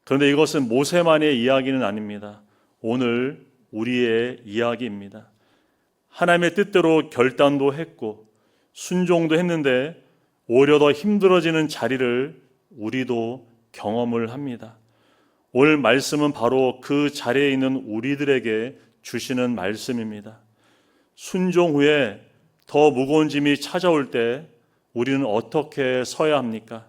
그런데 이것은 모세만의 이야기는 아닙니다. 오늘 우리의 이야기입니다. 하나님의 뜻대로 결단도 했고 순종도 했는데 오히려 더 힘들어지는 자리를 우리도 경험을 합니다. 오늘 말씀은 바로 그 자리에 있는 우리들에게 주시는 말씀입니다. 순종 후에 더 무거운 짐이 찾아올 때 우리는 어떻게 서야 합니까?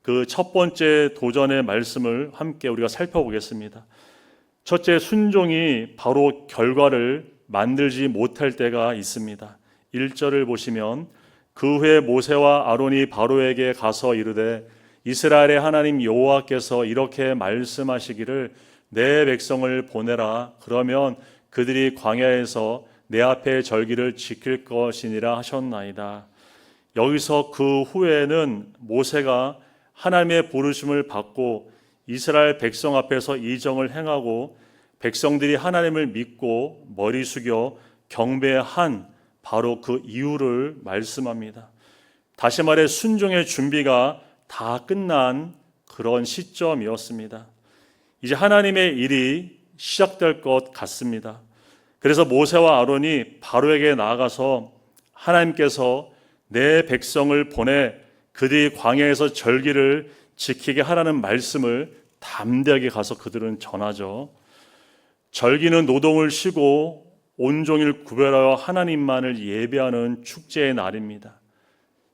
그 첫 번째 도전의 말씀을 함께 우리가 살펴보겠습니다. 첫째, 순종이 바로 결과를 만들지 못할 때가 있습니다. 1절을 보시면 그 후에 모세와 아론이 바로에게 가서 이르되 이스라엘의 하나님 여호와께서 이렇게 말씀하시기를 내 백성을 보내라. 그러면 그들이 광야에서 내 앞에 절기를 지킬 것이니라 하셨나이다. 여기서 그 후에는 모세가 하나님의 부르심을 받고 이스라엘 백성 앞에서 이정을 행하고 백성들이 하나님을 믿고 머리 숙여 경배한 바로 그 이유를 말씀합니다. 다시 말해 순종의 준비가 다 끝난 그런 시점이었습니다. 이제 하나님의 일이 시작될 것 같습니다. 그래서 모세와 아론이 바로에게 나아가서 하나님께서 내 백성을 보내 그들이 광야에서 절기를 지키게 하라는 말씀을 담대하게 가서 그들은 전하죠. 절기는 노동을 쉬고 온종일 구별하여 하나님만을 예배하는 축제의 날입니다.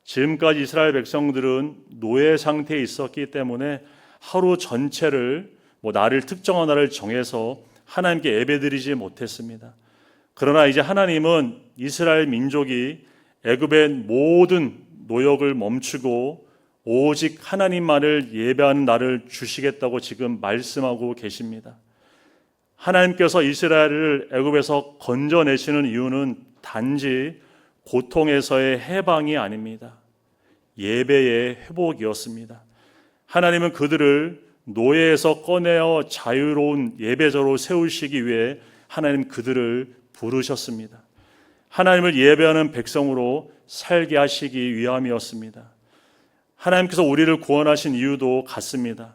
지금까지 이스라엘 백성들은 노예 상태에 있었기 때문에 하루 전체를 날을 특정한 날을 정해서 하나님께 예배드리지 못했습니다. 그러나 이제 하나님은 이스라엘 민족이 애굽의 모든 노역을 멈추고 오직 하나님만을 예배하는 날을 주시겠다고 지금 말씀하고 계십니다. 하나님께서 이스라엘을 애굽에서 건져내시는 이유는 단지 고통에서의 해방이 아닙니다. 예배의 회복이었습니다. 하나님은 그들을 노예에서 꺼내어 자유로운 예배자로 세우시기 위해 하나님 그들을 부르셨습니다. 하나님을 예배하는 백성으로 살게 하시기 위함이었습니다. 하나님께서 우리를 구원하신 이유도 같습니다.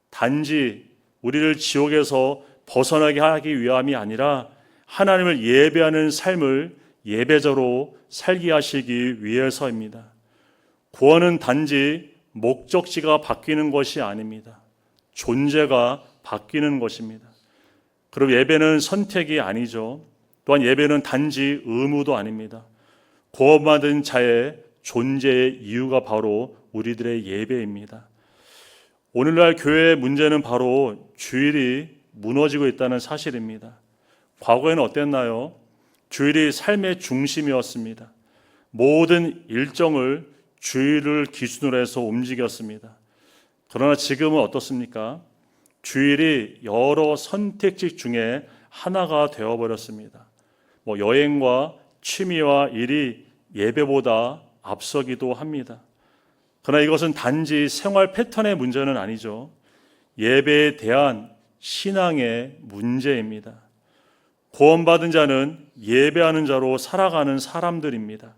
단지 우리를 지옥에서 벗어나게 하기 위함이 아니라 하나님을 예배하는 삶을 예배자로 살게 하시기 위해서입니다. 구원은 단지 목적지가 바뀌는 것이 아닙니다. 존재가 바뀌는 것입니다. 그럼 예배는 선택이 아니죠. 또한 예배는 단지 의무도 아닙니다. 구원받은 자의 존재의 이유가 바로 우리들의 예배입니다. 오늘날 교회의 문제는 바로 주일이 무너지고 있다는 사실입니다. 과거에는 어땠나요? 주일이 삶의 중심이었습니다. 모든 일정을 주일을 기준으로 해서 움직였습니다. 그러나 지금은 어떻습니까? 주일이 여러 선택지 중에 하나가 되어버렸습니다. 여행과 취미와 일이 예배보다 앞서기도 합니다. 그러나 이것은 단지 생활 패턴의 문제는 아니죠. 예배에 대한 신앙의 문제입니다. 구원받은 자는 예배하는 자로 살아가는 사람들입니다.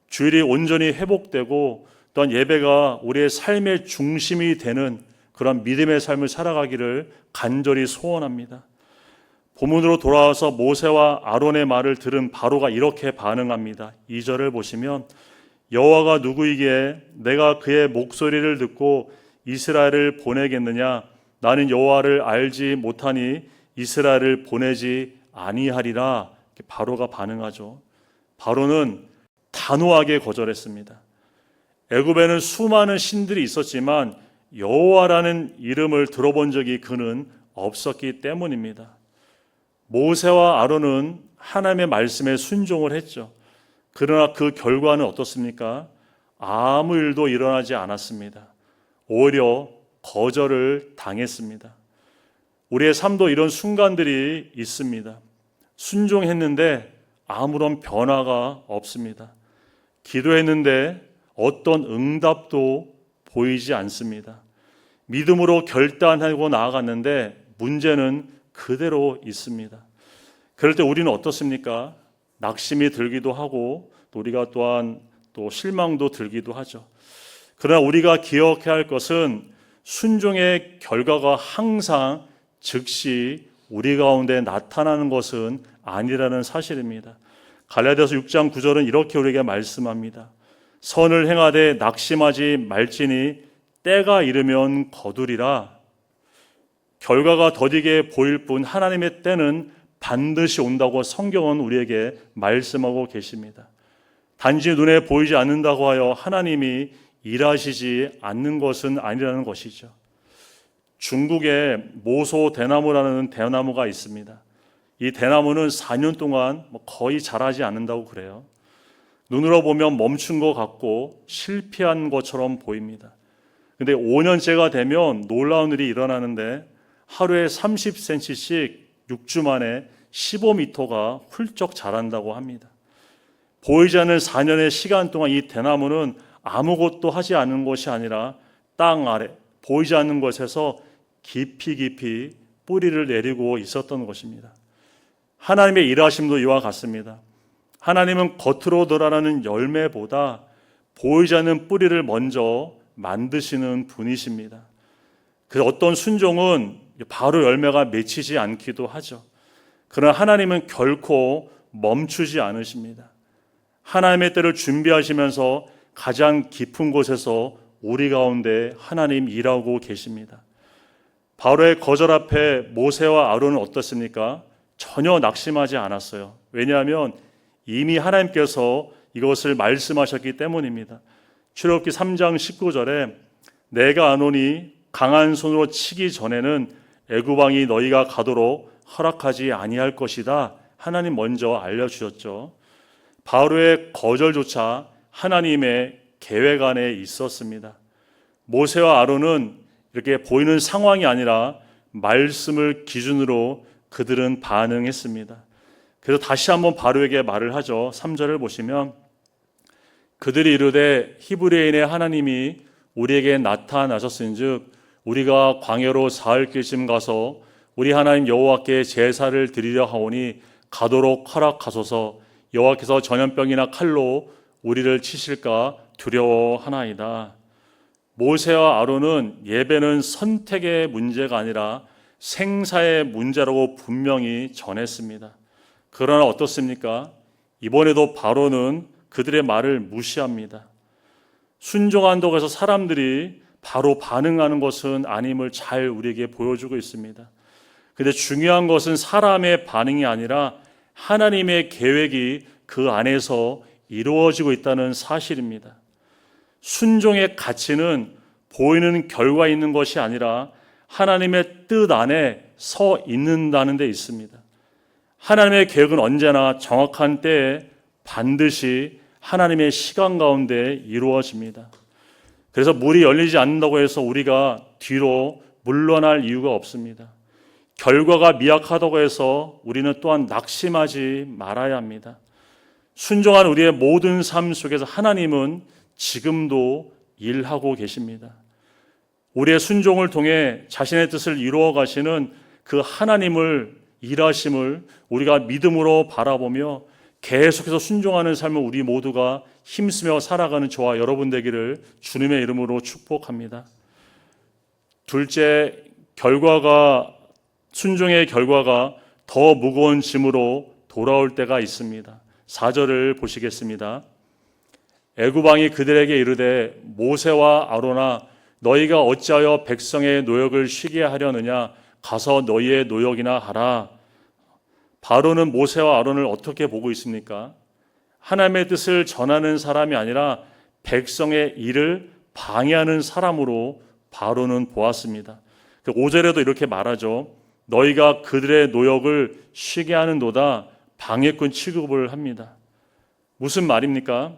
주일이 온전히 회복되고 또한 예배가 우리의 삶의 중심이 되는 그런 믿음의 삶을 살아가기를 간절히 소원합니다. 본문으로 돌아와서 모세와 아론의 말을 들은 바로가 이렇게 반응합니다. 2절을 보시면 여호와가 누구이기에 내가 그의 목소리를 듣고 이스라엘을 보내겠느냐? 나는 여호와를 알지 못하니 이스라엘을 보내지 아니하리라. 바로가 반응하죠. 바로는 단호하게 거절했습니다. 애굽에는 수많은 신들이 있었지만 여호와라는 이름을 들어본 적이 그는 없었기 때문입니다. 모세와 아론은 하나님의 말씀에 순종을 했죠. 그러나 그 결과는 어떻습니까? 아무 일도 일어나지 않았습니다. 오히려 거절을 당했습니다. 우리의 삶도 이런 순간들이 있습니다. 순종했는데 아무런 변화가 없습니다. 기도했는데 어떤 응답도 보이지 않습니다. 믿음으로 결단하고 나아갔는데 문제는 그대로 있습니다. 그럴 때 우리는 어떻습니까? 낙심이 들기도 하고 또 우리가 또한 또 실망도 들기도 하죠. 그러나 우리가 기억해야 할 것은 순종의 결과가 항상 즉시 우리 가운데 나타나는 것은 아니라는 사실입니다. 갈라디아서 6장 9절은 이렇게 우리에게 말씀합니다. 선을 행하되 낙심하지 말지니 때가 이르면 거두리라. 결과가 더디게 보일 뿐 하나님의 때는 반드시 온다고 성경은 우리에게 말씀하고 계십니다. 단지 눈에 보이지 않는다고 하여 하나님이 일하시지 않는 것은 아니라는 것이죠. 중국에 모소 대나무라는 대나무가 있습니다. 이 대나무는 4년 동안 거의 자라지 않는다고 그래요. 눈으로 보면 멈춘 것 같고 실패한 것처럼 보입니다. 근데 5년째가 되면 놀라운 일이 일어나는데 하루에 30cm씩 6주 만에 15m가 훌쩍 자란다고 합니다. 보이지 않는 4년의 시간 동안 이 대나무는 아무것도 하지 않은 것이 아니라 땅 아래 보이지 않는 곳에서 깊이 뿌리를 내리고 있었던 것입니다. 하나님의 일하심도 이와 같습니다. 하나님은 겉으로 드러나는 열매보다 보이지 않는 뿌리를 먼저 만드시는 분이십니다. 그래서 어떤 순종은 바로 열매가 맺히지 않기도 하죠. 그러나 하나님은 결코 멈추지 않으십니다. 하나님의 때를 준비하시면서 가장 깊은 곳에서 우리 가운데 하나님 일하고 계십니다. 바로의 거절 앞에 모세와 아론은 어떻습니까? 전혀 낙심하지 않았어요. 왜냐하면 이미 하나님께서 이것을 말씀하셨기 때문입니다. 출애굽기 3장 19절에 내가 아노니 강한 손으로 치기 전에는 애굽 왕이 너희가 가도록 허락하지 아니할 것이다. 하나님 먼저 알려주셨죠. 바로의 거절조차 하나님의 계획 안에 있었습니다. 모세와 아론은 이렇게 보이는 상황이 아니라 말씀을 기준으로 그들은 반응했습니다. 그래서 다시 한번 바로에게 말을 하죠. 3절을 보시면 그들이 이르되 히브리인의 하나님이 우리에게 나타나셨은즉 우리가 광야로 사흘길쯤 가서 우리 하나님 여호와께 제사를 드리려 하오니 가도록 허락하소서. 여호와께서 전염병이나 칼로 우리를 치실까 두려워하나이다. 모세와 아론은 예배는 선택의 문제가 아니라 생사의 문제라고 분명히 전했습니다. 그러나 어떻습니까? 이번에도 바로는 그들의 말을 무시합니다. 순종한다고 해서 사람들이 바로 반응하는 것은 아님을 잘 우리에게 보여주고 있습니다. 근데 중요한 것은 사람의 반응이 아니라 하나님의 계획이 그 안에서 이루어지고 있다는 사실입니다. 순종의 가치는 보이는 결과 있는 것이 아니라 하나님의 뜻 안에 서 있는다는 데 있습니다. 하나님의 계획은 언제나 정확한 때에 반드시 하나님의 시간 가운데 이루어집니다. 그래서 물이 열리지 않는다고 해서 우리가 뒤로 물러날 이유가 없습니다. 결과가 미약하다고 해서 우리는 또한 낙심하지 말아야 합니다. 순종한 우리의 모든 삶 속에서 하나님은 지금도 일하고 계십니다. 우리의 순종을 통해 자신의 뜻을 이루어 가시는 그 하나님을 일하심을 우리가 믿음으로 바라보며 계속해서 순종하는 삶을 우리 모두가 힘쓰며 살아가는 저와 여러분 되기를 주님의 이름으로 축복합니다. 둘째, 순종의 결과가 더 무거운 짐으로 돌아올 때가 있습니다. 4절을 보시겠습니다. 애굽 왕이 그들에게 이르되 모세와 아론아 너희가 어찌하여 백성의 노역을 쉬게 하려느냐 가서 너희의 노역이나 하라. 바로는 모세와 아론을 어떻게 보고 있습니까? 하나님의 뜻을 전하는 사람이 아니라 백성의 일을 방해하는 사람으로 바로는 보았습니다. 5절에도 이렇게 말하죠. 너희가 그들의 노역을 쉬게 하는도다. 방해꾼 취급을 합니다. 무슨 말입니까?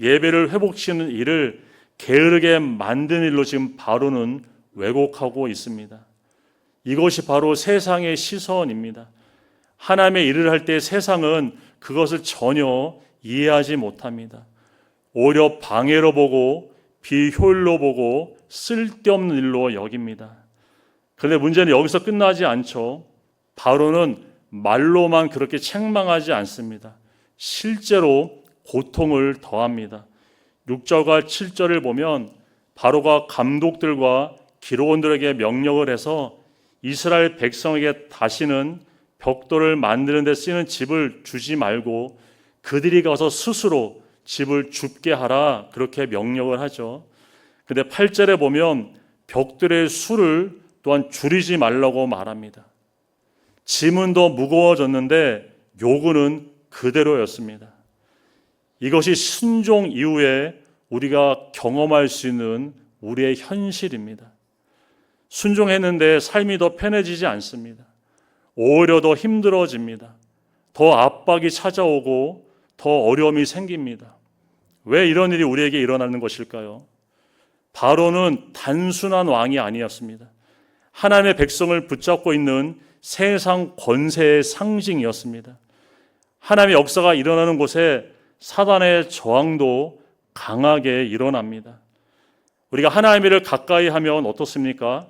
예배를 회복시키는 일을 게으르게 만든 일로 지금 바로는 왜곡하고 있습니다. 이것이 바로 세상의 시선입니다. 하나님의 일을 할 때 세상은 그것을 전혀 이해하지 못합니다. 오히려 방해로 보고 비효율로 보고 쓸데없는 일로 여깁니다. 그런데 문제는 여기서 끝나지 않죠. 바로는 말로만 그렇게 책망하지 않습니다. 실제로 고통을 더합니다. 6절과 7절을 보면 바로가 감독들과 기록원들에게 명령을 해서 이스라엘 백성에게 다시는 벽돌을 만드는 데 쓰이는 집을 주지 말고 그들이 가서 스스로 집을 줍게 하라, 그렇게 명령을 하죠. 근데 8절에 보면 벽돌의 수를 또한 줄이지 말라고 말합니다. 짐은 더 무거워졌는데 요구는 그대로였습니다. 이것이 순종 이후에 우리가 경험할 수 있는 우리의 현실입니다. 순종했는데 삶이 더 편해지지 않습니다. 오히려 더 힘들어집니다. 더 압박이 찾아오고 더 어려움이 생깁니다. 왜 이런 일이 우리에게 일어나는 것일까요? 바로는 단순한 왕이 아니었습니다. 하나님의 백성을 붙잡고 있는 세상 권세의 상징이었습니다. 하나님의 역사가 일어나는 곳에 사단의 저항도 강하게 일어납니다. 우리가 하나님의 일을 가까이 하면 어떻습니까?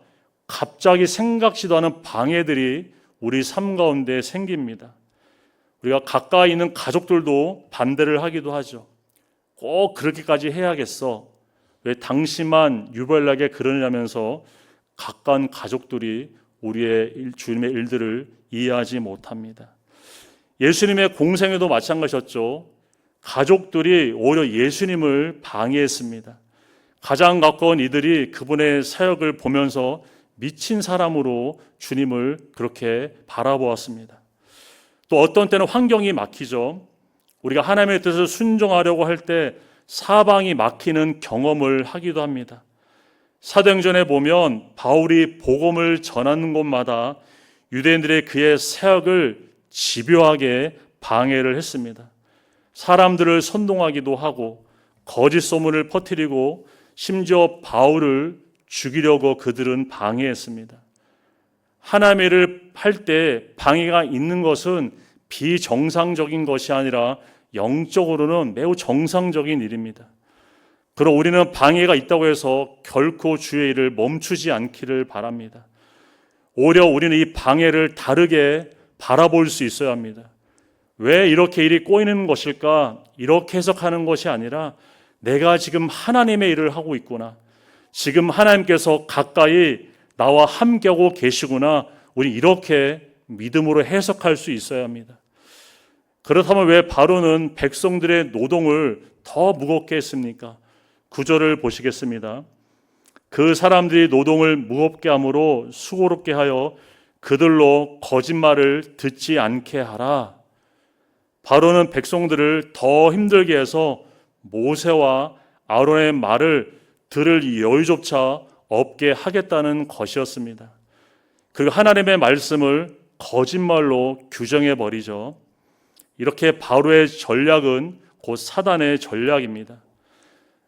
갑자기 생각지도 않은 방해들이 우리 삶 가운데 생깁니다. 우리가 가까이 있는 가족들도 반대를 하기도 하죠. 꼭 그렇게까지 해야겠어. 왜 당신만 유별나게 그러냐면서 가까운 가족들이 우리의 주님의 일들을 이해하지 못합니다. 예수님의 공생에도 마찬가지였죠. 가족들이 오히려 예수님을 방해했습니다. 가장 가까운 이들이 그분의 사역을 보면서 미친 사람으로 주님을 그렇게 바라보았습니다. 또 어떤 때는 환경이 막히죠. 우리가 하나님의 뜻을 순종하려고 할 때 사방이 막히는 경험을 하기도 합니다. 사도행전에 보면 바울이 복음을 전하는 곳마다 유대인들의 그의 사역을 집요하게 방해를 했습니다. 사람들을 선동하기도 하고 거짓 소문을 퍼뜨리고 심지어 바울을 죽이려고 그들은 방해했습니다. 하나님의 일을 할 때 방해가 있는 것은 비정상적인 것이 아니라 영적으로는 매우 정상적인 일입니다. 그럼 우리는 방해가 있다고 해서 결코 주의 일을 멈추지 않기를 바랍니다. 오히려 우리는 이 방해를 다르게 바라볼 수 있어야 합니다. 왜 이렇게 일이 꼬이는 것일까? 이렇게 해석하는 것이 아니라 내가 지금 하나님의 일을 하고 있구나. 지금 하나님께서 가까이 나와 함께하고 계시구나. 우리 이렇게 믿음으로 해석할 수 있어야 합니다. 그렇다면 왜 바로는 백성들의 노동을 더 무겁게 했습니까? 9절을 보시겠습니다. 그 사람들이 노동을 무겁게 함으로 수고롭게 하여 그들로 거짓말을 듣지 않게 하라. 바로는 백성들을 더 힘들게 해서 모세와 아론의 말을 들을 여유조차 없게 하겠다는 것이었습니다. 그리고 하나님의 말씀을 거짓말로 규정해 버리죠. 이렇게 바로의 전략은 곧 사단의 전략입니다.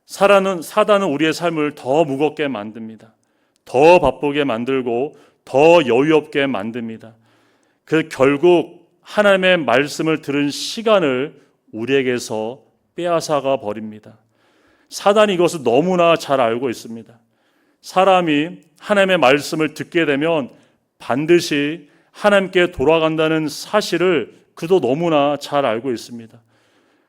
사단은 우리의 삶을 더 무겁게 만듭니다. 더 바쁘게 만들고 더 여유 없게 만듭니다. 그 결국 하나님의 말씀을 들은 시간을 우리에게서 빼앗아가 버립니다. 사단이 이것을 너무나 잘 알고 있습니다. 사람이 하나님의 말씀을 듣게 되면 반드시 하나님께 돌아간다는 사실을 그도 너무나 잘 알고 있습니다.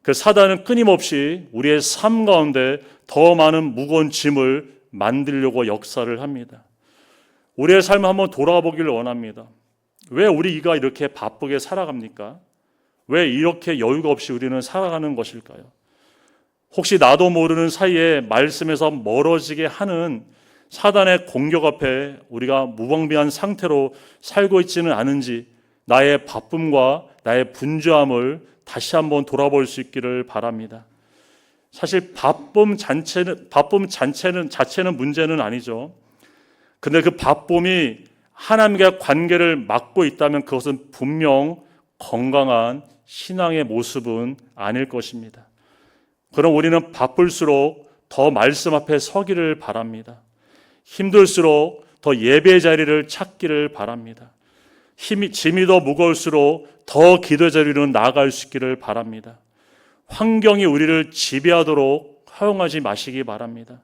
그 사단은 끊임없이 우리의 삶 가운데 더 많은 무거운 짐을 만들려고 역사를 합니다. 우리의 삶을 한번 돌아보기를 원합니다. 왜 우리가 이렇게 바쁘게 살아갑니까? 왜 이렇게 여유가 없이 우리는 살아가는 것일까요? 혹시 나도 모르는 사이에 말씀에서 멀어지게 하는 사단의 공격 앞에 우리가 무방비한 상태로 살고 있지는 않은지 나의 바쁨과 나의 분주함을 다시 한번 돌아볼 수 있기를 바랍니다. 사실 바쁨 자체는 문제는 아니죠. 근데 그 바쁨이 하나님과의 관계를 막고 있다면 그것은 분명 건강한 신앙의 모습은 아닐 것입니다. 그럼 우리는 바쁠수록 더 말씀 앞에 서기를 바랍니다. 힘들수록 더 예배 자리를 찾기를 바랍니다. 짐이 더 무거울수록 더 기도 자리로 나아갈 수 있기를 바랍니다. 환경이 우리를 지배하도록 허용하지 마시기 바랍니다.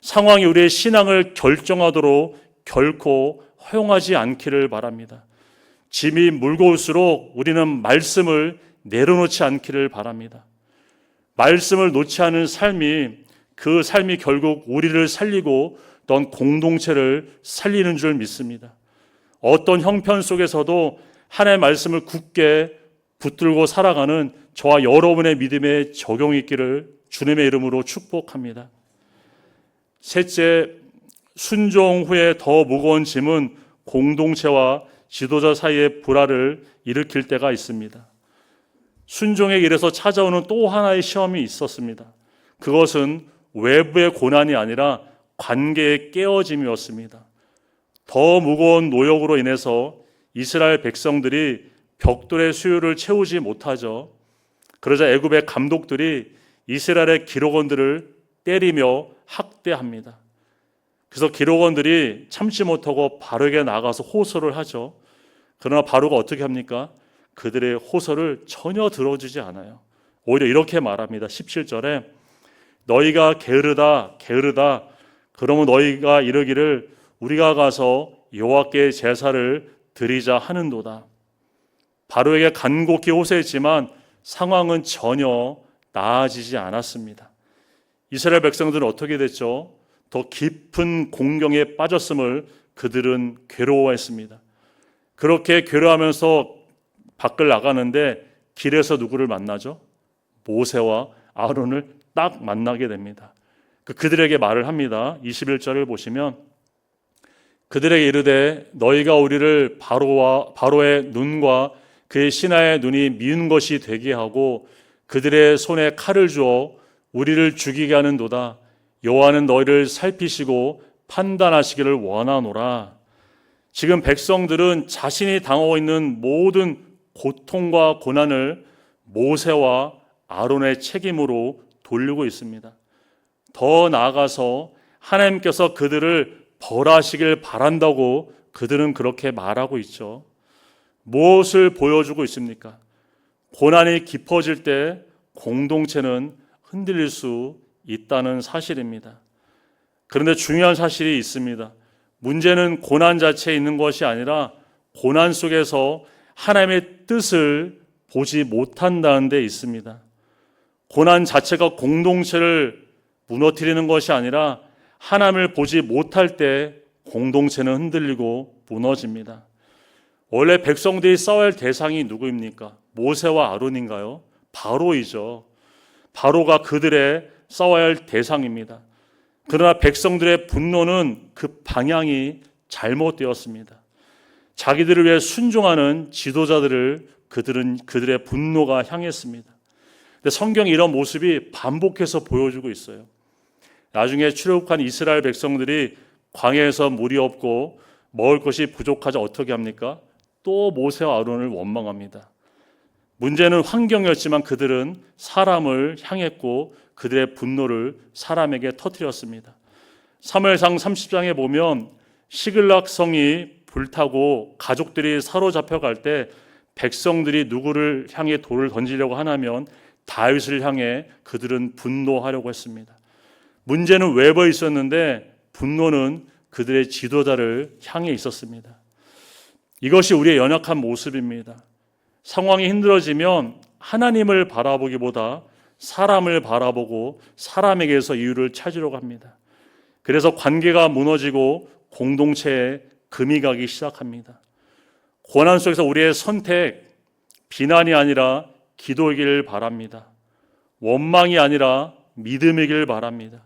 상황이 우리의 신앙을 결정하도록 결코 허용하지 않기를 바랍니다. 짐이 무거울수록 우리는 말씀을 내려놓지 않기를 바랍니다. 말씀을 놓지 않은 삶이 그 삶이 결국 우리를 살리고 어떤 공동체를 살리는 줄 믿습니다. 어떤 형편 속에서도 하나님의 말씀을 굳게 붙들고 살아가는 저와 여러분의 믿음에 적용이 있기를 주님의 이름으로 축복합니다. 셋째, 순종 후에 더 무거운 짐은 공동체와 지도자 사이의 불화를 일으킬 때가 있습니다. 순종의 길에서 찾아오는 또 하나의 시험이 있었습니다. 그것은 외부의 고난이 아니라 관계의 깨어짐이었습니다. 더 무거운 노역으로 인해서 이스라엘 백성들이 벽돌의 수요를 채우지 못하죠. 그러자 애굽의 감독들이 이스라엘의 기록원들을 때리며 학대합니다. 그래서 기록원들이 참지 못하고 바로에게 나가서 호소를 하죠. 그러나 바로가 어떻게 합니까? 그들의 호소를 전혀 들어주지 않아요. 오히려 이렇게 말합니다. 17절에 너희가 게으르다 게으르다 그러면 너희가 이르기를 우리가 가서 여호와께 제사를 드리자 하는도다. 바로에게 간곡히 호소했지만 상황은 전혀 나아지지 않았습니다. 이스라엘 백성들은 어떻게 됐죠? 더 깊은 공경에 빠졌음을 그들은 괴로워했습니다. 그렇게 괴로워하면서 밖을 나가는데 길에서 누구를 만나죠? 모세와 아론을 딱 만나게 됩니다. 그들에게 말을 합니다. 21절을 보시면 그들에게 이르되 너희가 우리를 바로의 눈과 그의 신하의 눈이 미운 것이 되게 하고 그들의 손에 칼을 주어 우리를 죽이게 하는도다. 여호와는 너희를 살피시고 판단하시기를 원하노라. 지금 백성들은 자신이 당하고 있는 모든 고통과 고난을 모세와 아론의 책임으로 돌리고 있습니다. 더 나아가서 하나님께서 그들을 벌하시길 바란다고 그들은 그렇게 말하고 있죠. 무엇을 보여주고 있습니까? 고난이 깊어질 때 공동체는 흔들릴 수 있다는 사실입니다. 그런데 중요한 사실이 있습니다. 문제는 고난 자체에 있는 것이 아니라 고난 속에서 하나님의 뜻을 보지 못한다는 데 있습니다. 고난 자체가 공동체를 무너뜨리는 것이 아니라 하나님을 보지 못할 때 공동체는 흔들리고 무너집니다. 원래 백성들이 싸워야 할 대상이 누구입니까? 모세와 아론인가요? 바로이죠. 바로가 그들의 싸워야 할 대상입니다. 그러나 백성들의 분노는 그 방향이 잘못되었습니다. 자기들을 위해 순종하는 지도자들을 그들의 분노가 향했습니다. 근데 성경이 이런 모습이 반복해서 보여주고 있어요. 나중에 출애굽한 이스라엘 백성들이 광야에서 물이 없고 먹을 것이 부족하자 어떻게 합니까? 또 모세와 아론을 원망합니다. 문제는 환경이었지만 그들은 사람을 향했고 그들의 분노를 사람에게 터뜨렸습니다. 사무엘상 30장에 보면 시글락 성이 불타고 가족들이 사로잡혀 갈 때 백성들이 누구를 향해 돌을 던지려고 하냐면 다윗을 향해 그들은 분노하려고 했습니다. 문제는 외부에 있었는데 분노는 그들의 지도자를 향해 있었습니다. 이것이 우리의 연약한 모습입니다. 상황이 힘들어지면 하나님을 바라보기보다 사람을 바라보고 사람에게서 이유를 찾으려고 합니다. 그래서 관계가 무너지고 공동체에 금이 가기 시작합니다. 고난 속에서 우리의 선택, 비난이 아니라 기도이길 바랍니다. 원망이 아니라 믿음이길 바랍니다.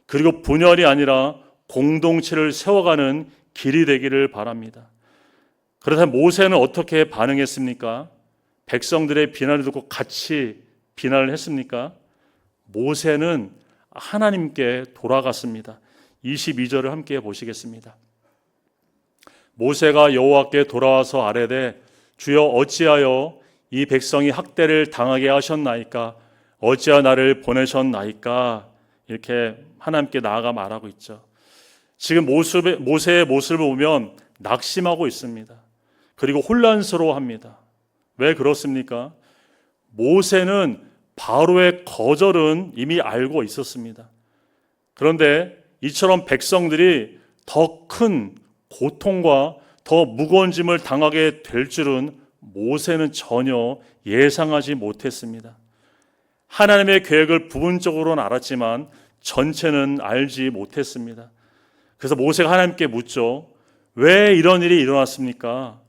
그리고 분열이 아니라 공동체를 세워가는 길이 되기를 바랍니다. 그렇다면 모세는 어떻게 반응했습니까? 백성들의 비난을 듣고 같이 비난을 했습니까? 모세는 하나님께 돌아갔습니다. 22절을 함께 보시겠습니다. 모세가 여호와께 돌아와서 아뢰되 주여 어찌하여 이 백성이 학대를 당하게 하셨나이까? 어찌하여 나를 보내셨나이까? 이렇게 하나님께 나아가 말하고 있죠. 지금 모세의 모습을 보면 낙심하고 있습니다. 그리고 혼란스러워합니다. 왜 그렇습니까? 모세는 바로의 거절은 이미 알고 있었습니다. 그런데 이처럼 백성들이 더 큰 고통과 더 무거운 짐을 당하게 될 줄은 모세는 전혀 예상하지 못했습니다. 하나님의 계획을 부분적으로는 알았지만 전체는 알지 못했습니다. 그래서 모세가 하나님께 묻죠. 왜 이런 일이 일어났습니까?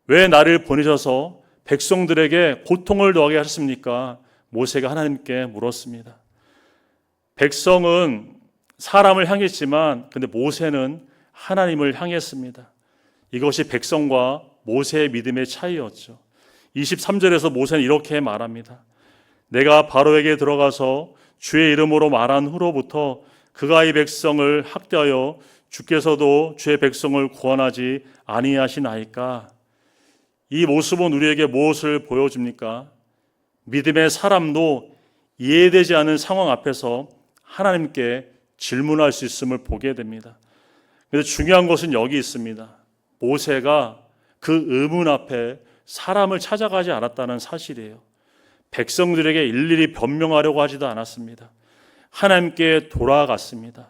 왜 나를 보내셔서 백성들에게 고통을 더하게 하셨습니까? 모세가 하나님께 물었습니다. 백성은 사람을 향했지만 근데 모세는 하나님을 향했습니다. 이것이 백성과 모세의 믿음의 차이였죠. 23절에서 모세는 이렇게 말합니다. 내가 바로에게 들어가서 주의 이름으로 말한 후로부터 그가 이 백성을 학대하여 주께서도 주의 백성을 구원하지 아니하시나이까. 이 모습은 우리에게 무엇을 보여줍니까? 믿음의 사람도 이해되지 않은 상황 앞에서 하나님께 질문할 수 있음을 보게 됩니다. 그런데 중요한 것은 여기 있습니다. 모세가 그 의문 앞에 사람을 찾아가지 않았다는 사실이에요. 백성들에게 일일이 변명하려고 하지도 않았습니다. 하나님께 돌아갔습니다.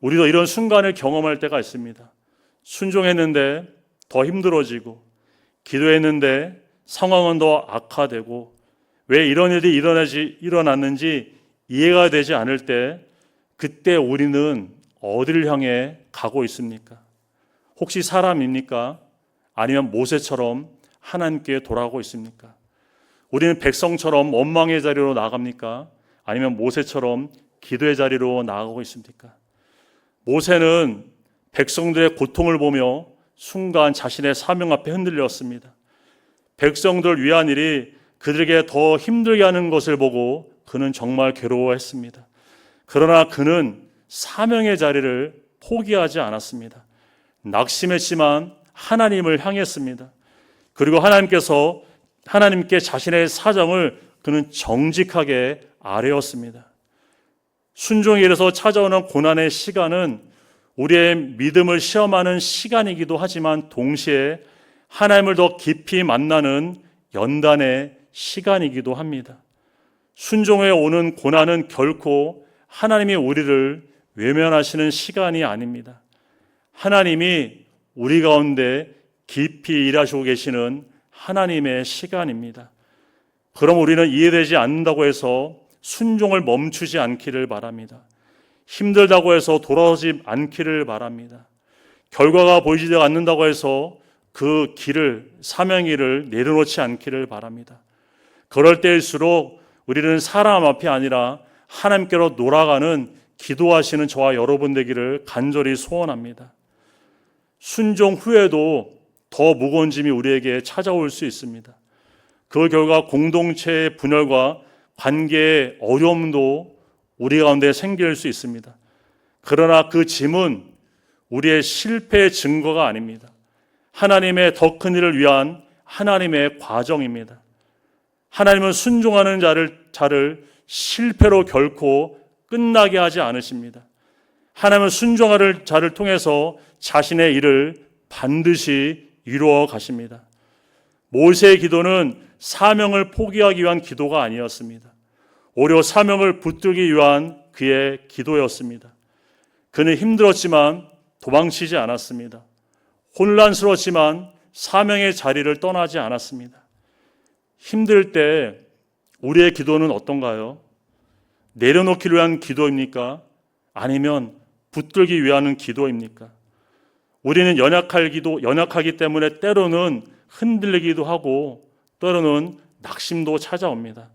우리도 이런 순간을 경험할 때가 있습니다. 순종했는데 더 힘들어지고, 기도했는데 상황은 더 악화되고, 왜 이런 일이 일어났는지 이해가 되지 않을 때, 그때 우리는 어디를 향해 가고 있습니까? 혹시 사람입니까? 아니면 모세처럼 하나님께 돌아가고 있습니까? 우리는 백성처럼 원망의 자리로 나갑니까? 아니면 모세처럼 기도의 자리로 나아가고 있습니까? 모세는 백성들의 고통을 보며 순간 자신의 사명 앞에 흔들렸습니다. 백성들 위한 일이 그들에게 더 힘들게 하는 것을 보고 그는 정말 괴로워했습니다. 그러나 그는 사명의 자리를 포기하지 않았습니다. 낙심했지만 하나님을 향했습니다. 그리고 하나님께 자신의 사정을 그는 정직하게 아뢰었습니다. 순종에 이르러서 찾아오는 고난의 시간은 우리의 믿음을 시험하는 시간이기도 하지만 동시에 하나님을 더 깊이 만나는 연단의 시간이기도 합니다. 순종에 오는 고난은 결코 하나님이 우리를 외면하시는 시간이 아닙니다. 하나님이 우리 가운데 깊이 일하시고 계시는 하나님의 시간입니다. 그럼 우리는 이해되지 않는다고 해서 순종을 멈추지 않기를 바랍니다. 힘들다고 해서 돌아오지 않기를 바랍니다. 결과가 보이지 않는다고 해서 그 길을, 사명의 길을 내려놓지 않기를 바랍니다. 그럴 때일수록 우리는 사람 앞이 아니라 하나님께로 돌아가는 기도하시는 저와 여러분 되기를 간절히 소원합니다. 순종 후에도 더 무거운 짐이 우리에게 찾아올 수 있습니다. 그 결과 공동체의 분열과 관계의 어려움도 우리 가운데 생길 수 있습니다. 그러나 그 짐은 우리의 실패의 증거가 아닙니다. 하나님의 더 큰 일을 위한 하나님의 과정입니다. 하나님은 순종하는 자를 실패로 결코 끝나게 하지 않으십니다. 하나님은 순종하는 자를 통해서 자신의 일을 반드시 이루어 가십니다. 모세의 기도는 사명을 포기하기 위한 기도가 아니었습니다. 오히려 사명을 붙들기 위한 그의 기도였습니다. 그는 힘들었지만 도망치지 않았습니다. 혼란스러웠지만 사명의 자리를 떠나지 않았습니다. 힘들 때 우리의 기도는 어떤가요? 내려놓기를 위한 기도입니까? 아니면 붙들기 위한 기도입니까? 우리는 연약하기 때문에 때로는 흔들리기도 하고 때로는 낙심도 찾아옵니다.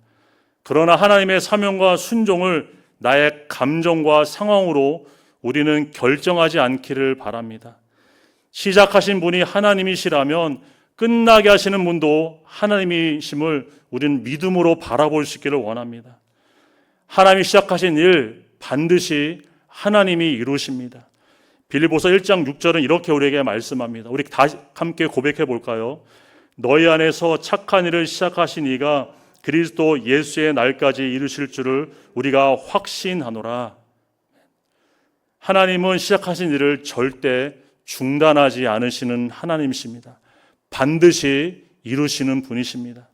그러나 하나님의 사명과 순종을 나의 감정과 상황으로 우리는 결정하지 않기를 바랍니다. 시작하신 분이 하나님이시라면 끝나게 하시는 분도 하나님이심을 우리는 믿음으로 바라볼 수 있기를 원합니다. 하나님이 시작하신 일 반드시 하나님이 이루십니다. 빌립보서 1장 6절은 이렇게 우리에게 말씀합니다. 우리 다시 함께 고백해 볼까요? 너희 안에서 착한 일을 시작하신 이가 그리스도 예수의 날까지 이루실 줄을 우리가 확신하노라. 하나님은 시작하신 일을 절대 중단하지 않으시는 하나님이십니다. 반드시 이루시는 분이십니다.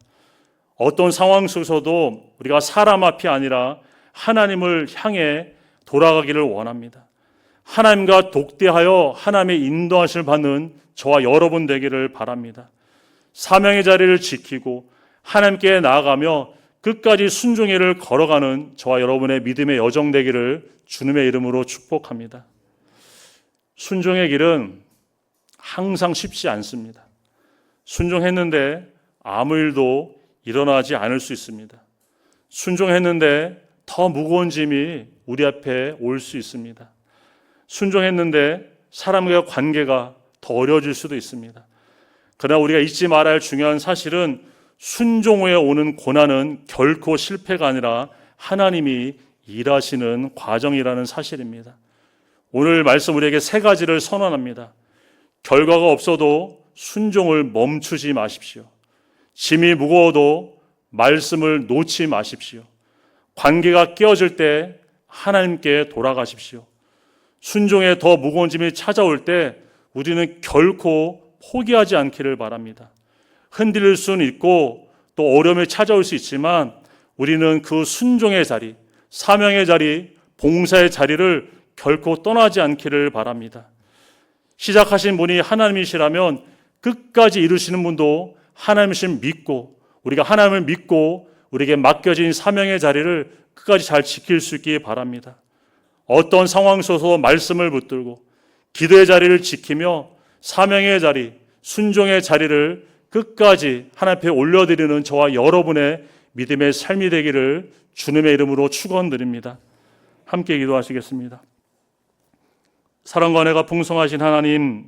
어떤 상황 속에서도 우리가 사람 앞이 아니라 하나님을 향해 돌아가기를 원합니다. 하나님과 독대하여 하나님의 인도하심을 받는 저와 여러분 되기를 바랍니다. 사명의 자리를 지키고 하나님께 나아가며 끝까지 순종의 길을 걸어가는 저와 여러분의 믿음의 여정 되기를 주님의 이름으로 축복합니다. 순종의 길은 항상 쉽지 않습니다. 순종했는데 아무 일도 일어나지 않을 수 있습니다. 순종했는데 더 무거운 짐이 우리 앞에 올 수 있습니다. 순종했는데 사람과의 관계가 더 어려워질 수도 있습니다. 그러나 우리가 잊지 말아야 할 중요한 사실은 순종 후에 오는 고난은 결코 실패가 아니라 하나님이 일하시는 과정이라는 사실입니다. 오늘 말씀 우리에게 세 가지를 선언합니다. 결과가 없어도 순종을 멈추지 마십시오. 짐이 무거워도 말씀을 놓지 마십시오. 관계가 깨어질 때 하나님께 돌아가십시오. 순종에 더 무거운 짐이 찾아올 때 우리는 결코 포기하지 않기를 바랍니다. 흔들릴 수는 있고 또 어려움이 찾아올 수 있지만 우리는 그 순종의 자리, 사명의 자리, 봉사의 자리를 결코 떠나지 않기를 바랍니다. 시작하신 분이 하나님이시라면 끝까지 이루시는 분도 하나님이신 믿고 우리가 하나님을 믿고 우리에게 맡겨진 사명의 자리를 끝까지 잘 지킬 수 있기 바랍니다. 어떤 상황 속에서 말씀을 붙들고 기도의 자리를 지키며 사명의 자리, 순종의 자리를 끝까지 하나님 앞에 올려드리는 저와 여러분의 믿음의 삶이 되기를 주님의 이름으로 축원드립니다. 함께 기도하시겠습니다. 사랑과 은혜가 풍성하신 하나님,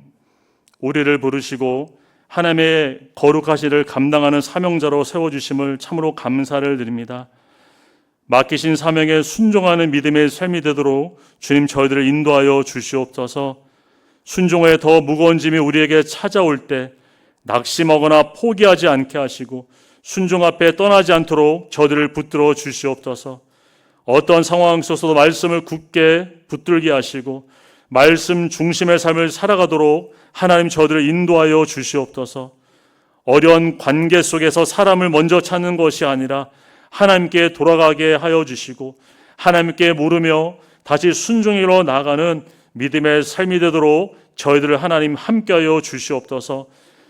우리를 부르시고 하나님의 거룩하신 일을 감당하는 사명자로 세워주심을 참으로 감사를 드립니다. 맡기신 사명에 순종하는 믿음의 삶이 되도록 주님 저희들을 인도하여 주시옵소서. 순종에 더 무거운 짐이 우리에게 찾아올 때 낙심하거나 포기하지 않게 하시고 순종 앞에 떠나지 않도록 저희들을 붙들어 주시옵소서. 어떤 상황 속에서도 말씀을 굳게 붙들게 하시고 말씀 중심의 삶을 살아가도록 하나님 저희들을 인도하여 주시옵소서. 어려운 관계 속에서 사람을 먼저 찾는 것이 아니라 하나님께 돌아가게 하여 주시고 하나님께 물으며 다시 순종으로 나아가는 믿음의 삶이 되도록 저희들을 하나님 함께하여 주시옵소서.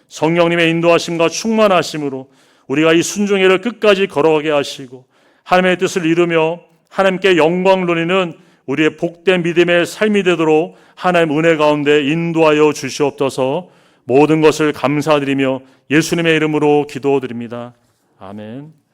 성령님의 인도하심과 충만하심으로 우리가 이 순종의 길을 끝까지 걸어가게 하시고 하나님의 뜻을 이루며 하나님께 영광 돌리는 우리의 복된 믿음의 삶이 되도록 하나님 은혜 가운데 인도하여 주시옵소서. 모든 것을 감사드리며 예수님의 이름으로 기도드립니다. 아멘.